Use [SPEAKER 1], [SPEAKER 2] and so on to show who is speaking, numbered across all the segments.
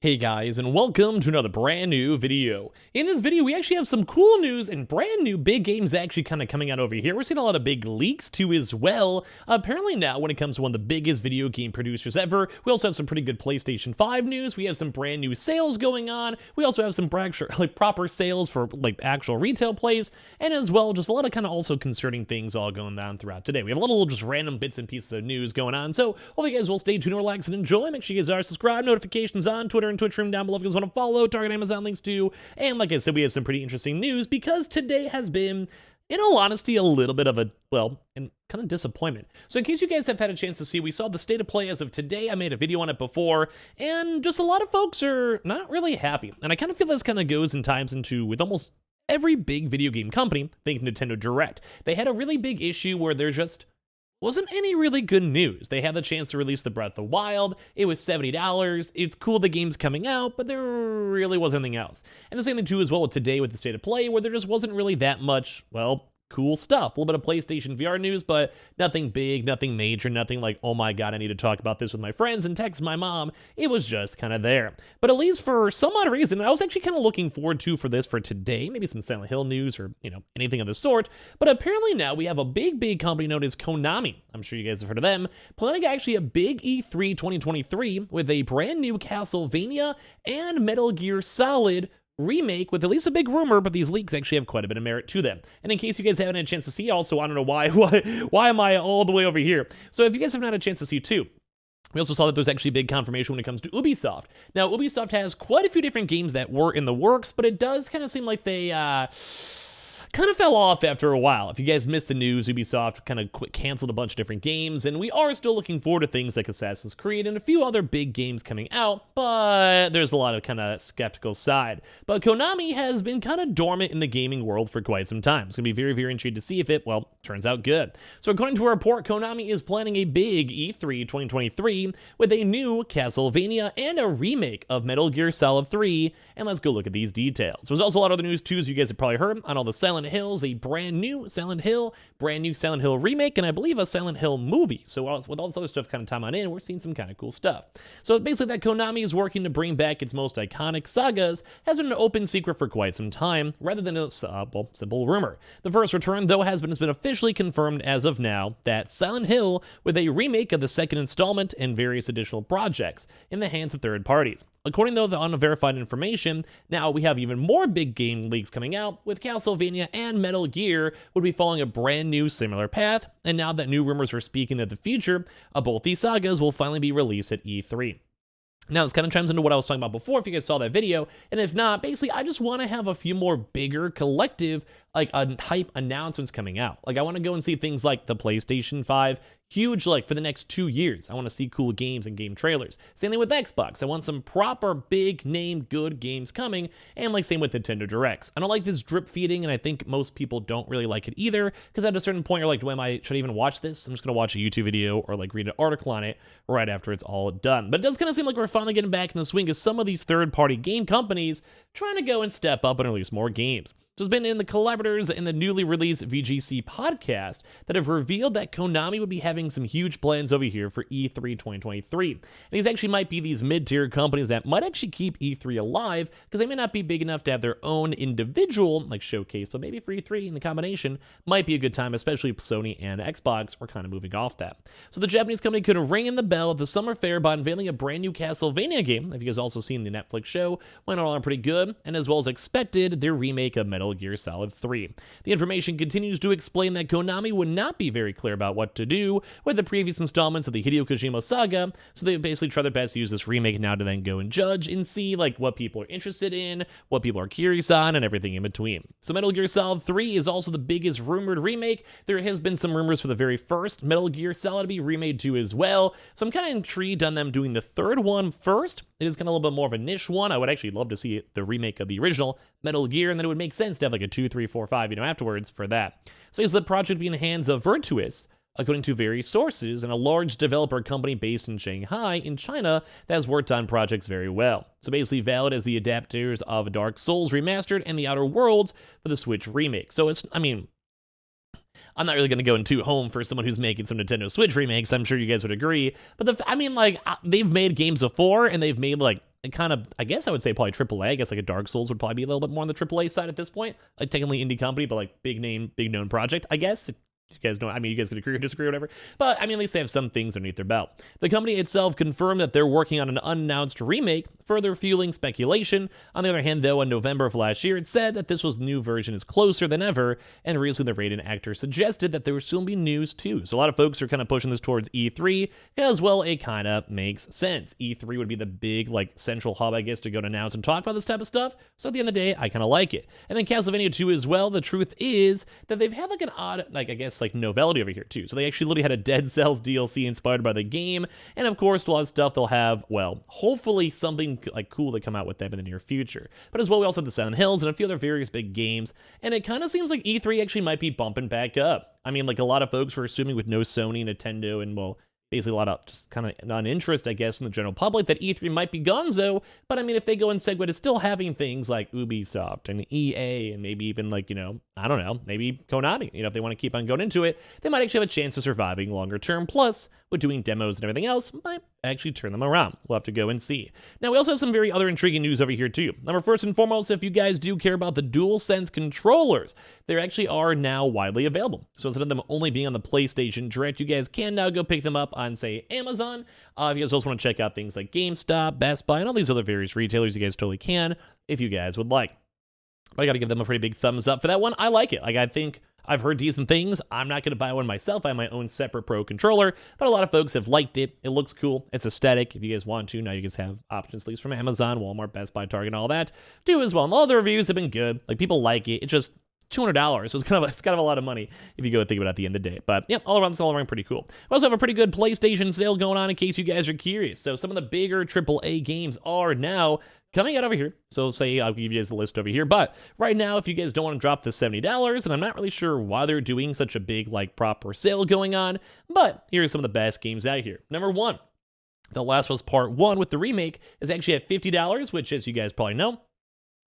[SPEAKER 1] Hey guys, and welcome to another brand new video. In this video, we actually have some cool news and brand new big games actually kind of coming out over here. We're seeing a lot of big leaks too as well. Apparently now, when it comes to one of the biggest video game producers ever, we also have some pretty good PlayStation 5 news. We have some brand new sales going on. We also have some proper sales for actual retail plays, and as well, just a lot of kind of also concerning things all going on throughout today. We have a lot of just random bits and pieces of news going on. So hope you guys will stay tuned, relax, and enjoy. Make sure you guys are subscribed, notifications on, Twitter and Twitch room down below if you guys want to follow, Target, Amazon links too. And like I said, we have some pretty interesting news because today has been, in all honesty, a little bit of a, and kind of disappointment. So in case you guys have had a chance to see, we saw the state of play as of today. I made a video on it before, and just a lot of folks are not really happy. And I kind of feel this kind of goes in times into with almost every big video game company, think Nintendo Direct. They had a really big issue where there just wasn't any really good news. They had the chance to release the Breath of the Wild. It was $70. It's cool the game's coming out, but there really wasn't anything else. And the same thing too as well with today with the state of play, where there just wasn't really that much, cool stuff. A little bit of PlayStation VR news, but nothing big, nothing major, nothing like, oh my god, I need to talk about this with my friends and text my mom. It was just kind of there. But at least for some odd reason, I was actually kind of looking forward to for this for today, maybe some Silent Hill news or, anything of the sort. But apparently now we have a big company known as Konami. I'm sure you guys have heard of them. Planning actually a big E3 2023 with a brand new Castlevania and Metal Gear Solid remake with at least a big rumor, but these leaks actually have quite a bit of merit to them. And in case you guys haven't had a chance to see, also, I don't know why am I all the way over here? So if you guys haven't had a chance to see too, we also saw that there's actually big confirmation when it comes to Ubisoft. Now, Ubisoft has quite a few different games that were in the works, but it does kind of seem like they, kind of fell off after a while. If you guys missed the news, Ubisoft kind of canceled a bunch of different games, and we are still looking forward to things like Assassin's Creed and a few other big games coming out, but there's a lot of kind of skeptical side. But Konami has been kind of dormant in the gaming world for quite some time. It's going to be very intrigued to see if it, turns out good. So according to a report, Konami is planning a big E3 2023 with a new Castlevania and a remake of Metal Gear Solid 3, and let's go look at these details. There's also a lot of other news too, as you guys have probably heard, on all the Silent Hills, a brand new Silent Hill remake, and I believe a Silent Hill movie. So with all this other stuff kind of time on in, we're seeing some kind of cool stuff. So basically that Konami is working to bring back its most iconic sagas has been an open secret for quite some time, rather than a simple rumor. The first return, though, has been officially confirmed as of now that Silent Hill with a remake of the second installment and various additional projects in the hands of third parties. According to the unverified information, now we have even more big game leaks coming out, with Castlevania and Metal Gear would be following a brand new similar path, and now that new rumors are speaking that the future of both these sagas will finally be released at E3. Now, this kind of chimes into what I was talking about before, if you guys saw that video, and if not, basically, I just want to have a few more bigger collective, hype announcements coming out. I want to go and see things like the PlayStation 5, huge, for the next 2 years. I want to see cool games and game trailers. Same thing with Xbox. I want some proper, big name, good games coming, and same with Nintendo Directs. I don't like this drip feeding, and I think most people don't really like it either, because at a certain point, you're like, should I even watch this? I'm just going to watch a YouTube video or read an article on it right after it's all done. But it does kind of seem like we're finally getting back in the swing of some of these third-party game companies trying to go and step up and release more games. So it's been in the collaborators in the newly released VGC podcast that have revealed that Konami would be having some huge plans over here for E3 2023. And these actually might be these mid-tier companies that might actually keep E3 alive, because they may not be big enough to have their own individual showcase, but maybe for E3 in the combination might be a good time, especially if Sony and Xbox are kind of moving off that. So the Japanese company could ring in the bell at the summer fair by unveiling a brand new Castlevania game. If you guys also seen the Netflix show, went on pretty good, and as well as expected, their remake of Metal Gear Solid 3. The information continues to explain that Konami would not be very clear about what to do with the previous installments of the Hideo Kojima saga, so they basically try their best to use this remake now to then go and judge and see what people are interested in, what people are curious on, and everything in between. So Metal Gear Solid 3 is also the biggest rumored remake. There has been some rumors for the very first Metal Gear Solid to be remade too as well, so I'm kind of intrigued on them doing the third one first. It is kind of a little bit more of a niche one. I would actually love to see the remake of the original Metal Gear, and then it would make sense to have a 2, 3, 4, 5, afterwards for that. So is the project being in the hands of Virtuous, according to various sources, and a large developer company based in Shanghai in China that has worked on projects very well. So basically valid as the adapters of Dark Souls Remastered and The Outer Worlds for the Switch remake. So I'm not really going to go into home for someone who's making some Nintendo Switch remakes. I'm sure you guys would agree. But they've made games before, and they've made kind of, I guess I would say probably AAA. I guess like a Dark Souls would probably be a little bit more on the AAA side at this point. Like technically indie company, but like big name, big known project, I guess. You guys know, I mean, you guys could agree or disagree or whatever, but I mean, at least they have some things underneath their belt. The company itself confirmed that they're working on an unannounced remake, further fueling speculation. On the other hand, though, in November of last year, it said that this new version is closer than ever, and recently the Raiden actor suggested that there will soon be news too. So a lot of folks are kind of pushing this towards E3, as well, it kind of makes sense. E3 would be the big, like, central hub, I guess, to go to announce and talk about this type of stuff, so at the end of the day, I kind of like it. And then Castlevania 2 as well, the truth is that they've had, like, an odd, like, I guess, like, novelty over here too. So they actually literally had a Dead Cells DLC inspired by the game, and of course a lot of stuff they'll have, well, hopefully something like cool to come out with them in the near future. But as well, we also have the Silent Hills and a few other various big games, and it kind of seems like E3 actually might be bumping back up. I mean, like a lot of folks were assuming with no Sony, Nintendo, and well, basically a lot of just kind of non-interest, I guess, in the general public that E3 might be gonzo, but I mean, if they go and segue to still having things like Ubisoft and EA and maybe even like, you know, I don't know, maybe Konami, you know, if they want to keep on going into it, they might actually have a chance of surviving longer term, plus with doing demos and everything else, might actually turn them around. We'll have to go and see. Now, we also have some very other intriguing news over here too. Number first and foremost, if you guys do care about the DualSense controllers, they actually are now widely available. So instead of them only being on the PlayStation Direct, you guys can now go pick them up on, say, Amazon. If you guys also want to check out things like GameStop, Best Buy, and all these other various retailers, you guys totally can if you guys would like. But I got to give them a pretty big thumbs up for that one. I like it. Like, I think I've heard decent things. I'm not going to buy one myself. I have my own separate Pro controller, but a lot of folks have liked it. It looks cool. It's aesthetic. If you guys want to, now you guys have options at least from Amazon, Walmart, Best Buy, Target, and all that. Do as well. And all the reviews have been good. Like, people like it. It's just $200, so it's kind of a lot of money if you go think about it at the end of the day. But yeah, all around pretty cool. We also have a pretty good PlayStation sale going on in case you guys are curious. So some of the bigger AAA games are now coming out over here. So say I'll give you guys the list over here. But right now, if you guys don't want to drop the $70, and I'm not really sure why they're doing such a big like proper sale going on, but here's some of the best games out here. Number one, The Last of Us Part 1 with the remake is actually at $50, which, as you guys probably know,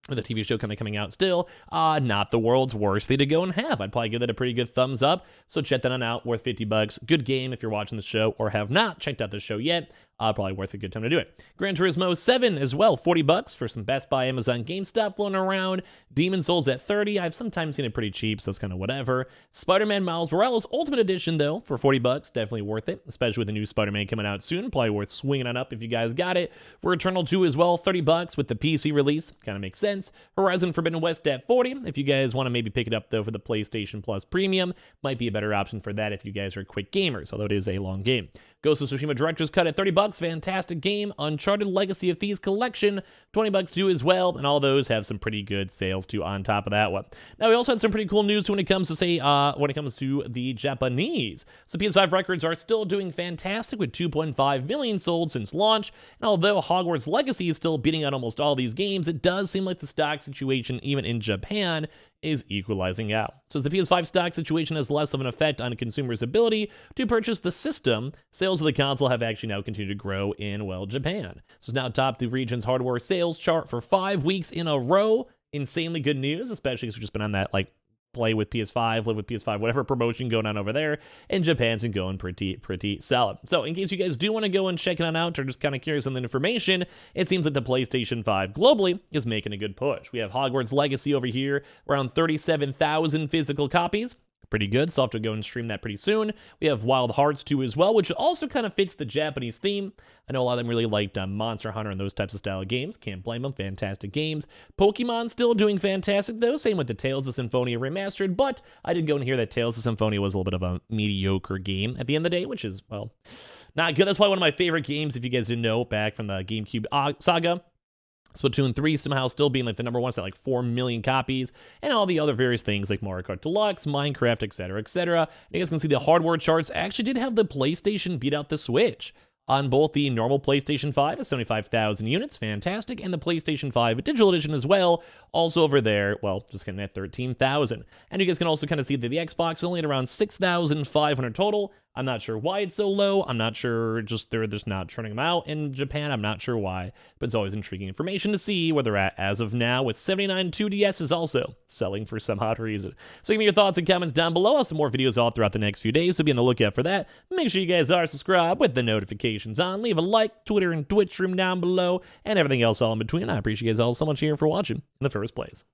[SPEAKER 1] with the TV show kind of coming out still, not the world's worst thing to go and have. I'd probably give that a pretty good thumbs up. So check that on out, worth $50. Good game if you're watching the show or have not checked out the show yet. Probably worth a good time to do it. Gran Turismo 7 as well, $40 for some Best Buy, Amazon, GameStop floating around. Demon Souls at $30. I've sometimes seen it pretty cheap, so it's kind of whatever. Spider-Man Miles Morales Ultimate Edition, though, for $40. Definitely worth it, especially with the new Spider-Man coming out soon. Probably worth swinging on up if you guys got it. For Returnal 2 as well, $30 with the PC release. Kind of makes sense. Horizon Forbidden West at $40. If you guys want to maybe pick it up, though, for the PlayStation Plus Premium, might be a better option for that if you guys are quick gamers, although it is a long game. Ghost of Tsushima Director's Cut at $30. Fantastic game. Uncharted Legacy of Thieves Collection, $20 too as well, and all those have some pretty good sales too on top of that one. Now, we also had some pretty cool news when it comes to, say, when it comes to the Japanese. So PS5 records are still doing fantastic with 2.5 million sold since launch, and although Hogwarts Legacy is still beating out almost all these games, it does seem like the stock situation, even in Japan, is equalizing out. So as the PS5 stock situation has less of an effect on consumers' ability to purchase the system, sales of the console have actually now continued to grow in, well, Japan. So it's now topped the region's hardware sales chart for 5 weeks in a row. Insanely good news, especially because we've just been on that, like, play with PS5, live with PS5, whatever promotion going on over there, and Japan's been going pretty solid. So in case you guys do want to go and check it out or just kind of curious on the information, it seems that the PlayStation 5 globally is making a good push. We have Hogwarts Legacy over here, around 37,000 physical copies. Pretty good, so I'll have to go and stream that pretty soon. We have Wild Hearts 2 as well, which also kind of fits the Japanese theme. I know a lot of them really liked Monster Hunter and those types of style of games. Can't blame them, fantastic games. Pokemon still doing fantastic though, same with the Tales of Symphonia Remastered, but I did go and hear that Tales of Symphonia was a little bit of a mediocre game at the end of the day, which is, well, not good. That's probably one of my favorite games, if you guys didn't know, back from the GameCube saga. Splatoon 3 somehow still being like the number one, set like 4 million copies, and all the other various things like Mario Kart Deluxe, Minecraft, etc., etc. You guys can see the hardware charts actually did have the PlayStation beat out the Switch on both the normal PlayStation 5 at 75,000 units, fantastic, and the PlayStation 5 Digital Edition as well, also over there, well, just getting at 13,000. And you guys can also kind of see that the Xbox is only at around 6,500 total, I'm not sure why it's so low. I'm not sure, just they're just not churning them out in Japan. I'm not sure why, but it's always intriguing information to see where they're at as of now, with 79 2DS is also selling for some odd reason. So give me your thoughts and comments down below. I'll have some more videos all throughout the next few days, so be on the lookout for that. Make sure you guys are subscribed with the notifications on. Leave a like, Twitter and Twitch stream down below, and everything else all in between. I appreciate you guys all so much here for watching in the first place.